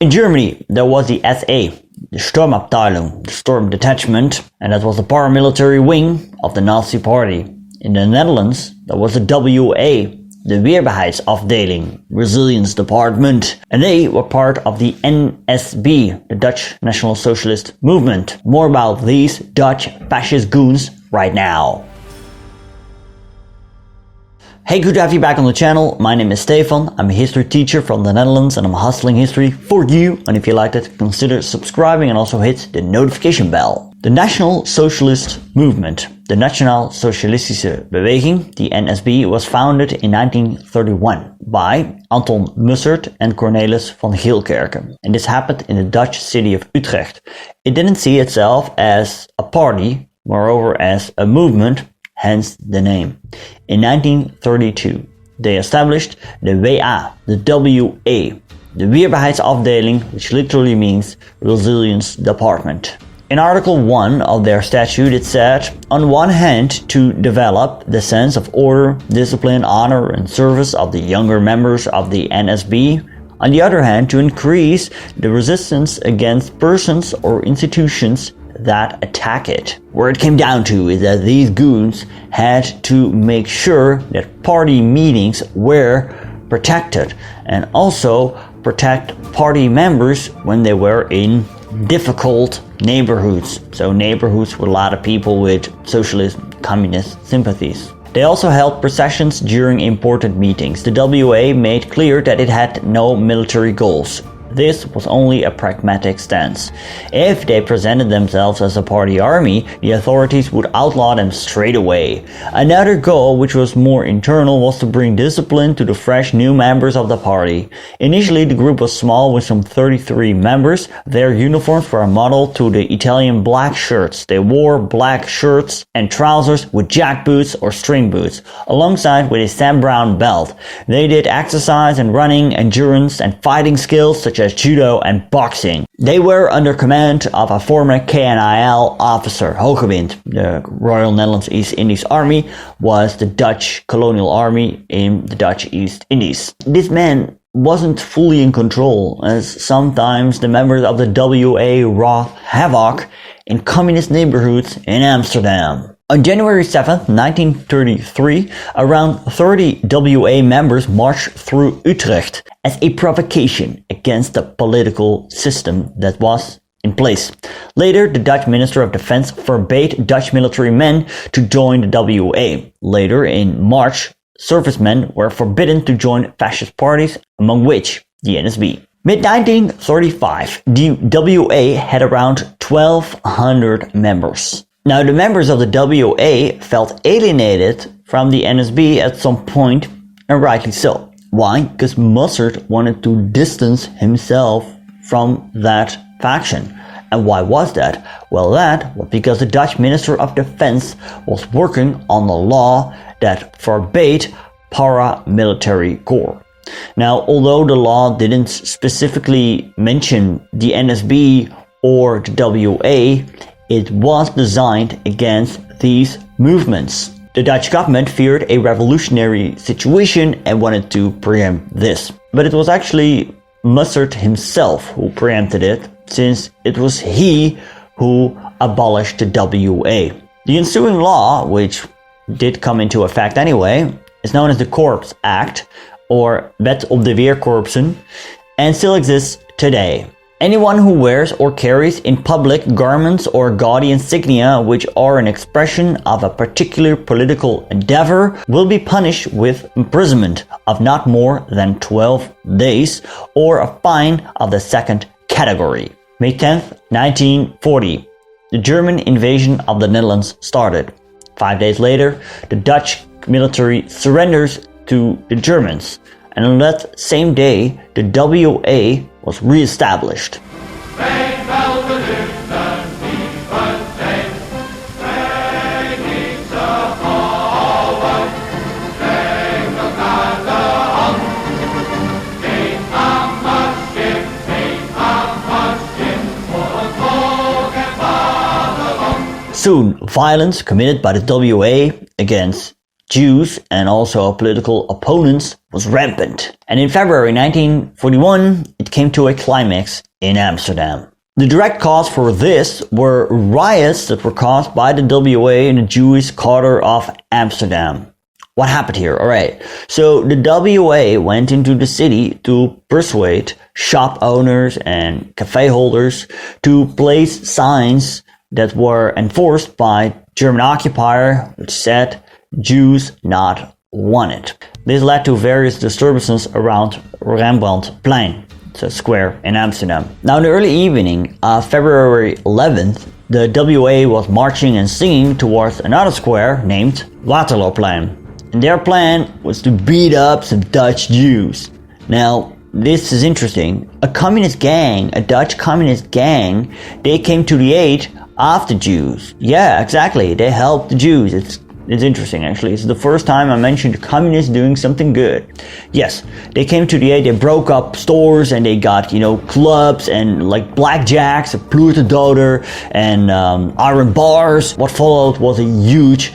In Germany, there was the SA, the Sturmabteilung, the Storm Detachment, and that was the paramilitary wing of the Nazi Party. In the Netherlands, there was the WA, the Weerbaarheidsafdeling, Resilience Department, and they were part of the N.S.B, the Dutch National Socialist Movement. More about these Dutch fascist goons right now. Hey, good to have you back on the channel. My name is Stefan. I'm a history teacher from the Netherlands and I'm hustling history for you. And if you liked it, consider subscribing and also hit the notification bell. The National Socialist Movement, the Nationaal-Socialistische Beweging, the NSB, was founded in 1931 by Anton Mussert and Cornelis van Geelkerken. And this happened in the Dutch city of Utrecht. It didn't see itself as a party, moreover as a movement, hence the name. In 1932, they established the WA, the WA, the Weerbaarheidsafdeling, which literally means Resilience Department. In Article 1 of their statute, it said, on one hand, to develop the sense of order, discipline, honor, and service of the younger members of the NSB. On the other hand, to increase the resistance against persons or institutions that attack it. Where it came down to is that these goons had to make sure that party meetings were protected and also protect party members when they were in difficult neighborhoods. So neighborhoods with a lot of people with socialist, communist sympathies. They also held processions during important meetings. The WA made clear that it had no military goals. This was only a pragmatic stance. If they presented themselves as a party army, the authorities would outlaw them straight away. Another goal, which was more internal, was to bring discipline to the fresh new members of the party. Initially, the group was small with some 33 members. Their uniforms were a model to the Italian black shirts. They wore black shirts and trousers with jack boots or string boots, alongside with a Sam Brown belt. They did exercise and running, endurance and fighting skills such as judo and boxing. They were under command of a former KNIL officer. Hogewind, the Royal Netherlands East Indies Army, was the Dutch colonial army in the Dutch East Indies. This man wasn't fully in control, as sometimes the members of the WA wrought havoc in communist neighborhoods in Amsterdam. On January 7, 1933, around 30 WA members marched through Utrecht as a provocation against the political system that was in place. Later, the Dutch Minister of Defense forbade Dutch military men to join the WA. Later, in March, servicemen were forbidden to join fascist parties, among which the NSB. Mid-1935, the WA had around 1,200 members. Now, the members of the WA felt alienated from the NSB at some point, and rightly so. Why? Because Mussert wanted to distance himself from that faction. And why was that? Well, that was because the Dutch Minister of Defense was working on the law that forbade paramilitary corps. Now, although the law didn't specifically mention the NSB or the WA, it was designed against these movements. The Dutch government feared a revolutionary situation and wanted to preempt this. But it was actually Mussert himself who preempted it, since it was he who abolished the WA. The ensuing law, which did come into effect anyway, is known as the Corps Act, or Wet op de Weerkorpsen, and still exists today. Anyone who wears or carries in public garments or gaudy insignia which are an expression of a particular political endeavor will be punished with imprisonment of not more than 12 days or a fine of the second category. May 10th, 1940, the German invasion of the Netherlands started. 5 days later, the Dutch military surrenders to the Germans, and on that same day, the WA was re-established. Soon, violence committed by the WA against Jews and also political opponents was rampant. And in February 1941, it came to a climax in Amsterdam. The direct cause for this were riots that were caused by the WA in the Jewish quarter of Amsterdam. What happened here? Alright, so the WA went into the city to persuade shop owners and cafe holders to place signs that were enforced by German occupier, which said Jews not wanted. This led to various disturbances around Rembrandtplein, it's a square in Amsterdam. Now in the early evening of February 11th, the WA was marching and singing towards another square named Waterlooplein. And their plan was to beat up some Dutch Jews. Now, this is interesting. A communist gang, a Dutch communist gang, they came to the aid of the Jews. Yeah, exactly. They helped the Jews. It's interesting, actually. It's the first time I mentioned communists doing something good. Yes, they came to the aid. They broke up stores and they got, clubs and like blackjacks, a Ploertendoder and iron bars. What followed was a huge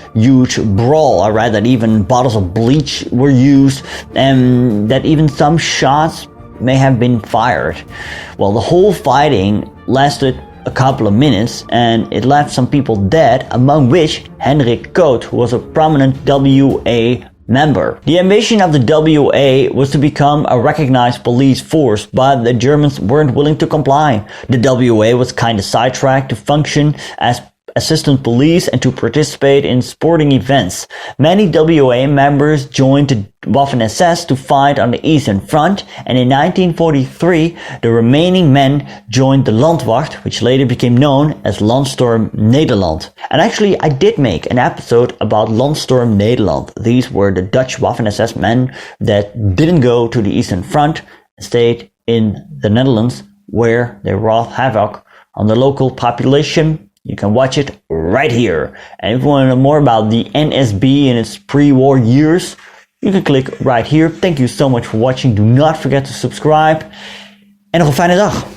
brawl. I read that even bottles of bleach were used and that even some shots may have been fired. Well, the whole fighting lasted a couple of minutes and it left some people dead, among which Hendrik Koot, who was a prominent WA member. The ambition of the WA was to become a recognized police force, but the Germans weren't willing to comply. The WA was kind of sidetracked to function as assistant police and to participate in sporting events. Many WA members joined the Waffen-SS to fight on the Eastern Front, and in 1943 the remaining men joined the Landwacht, which later became known as Landsturm Nederland. And actually I did make an episode about Landsturm Nederland. These were the Dutch Waffen-SS men that didn't go to the Eastern Front and stayed in the Netherlands, where they wrought havoc on the local population. You can watch it right here. And if you want to know more about the NSB in its pre-war years, you can click right here. Thank you so much for watching. Do not forget to subscribe. En nog een fijne dag.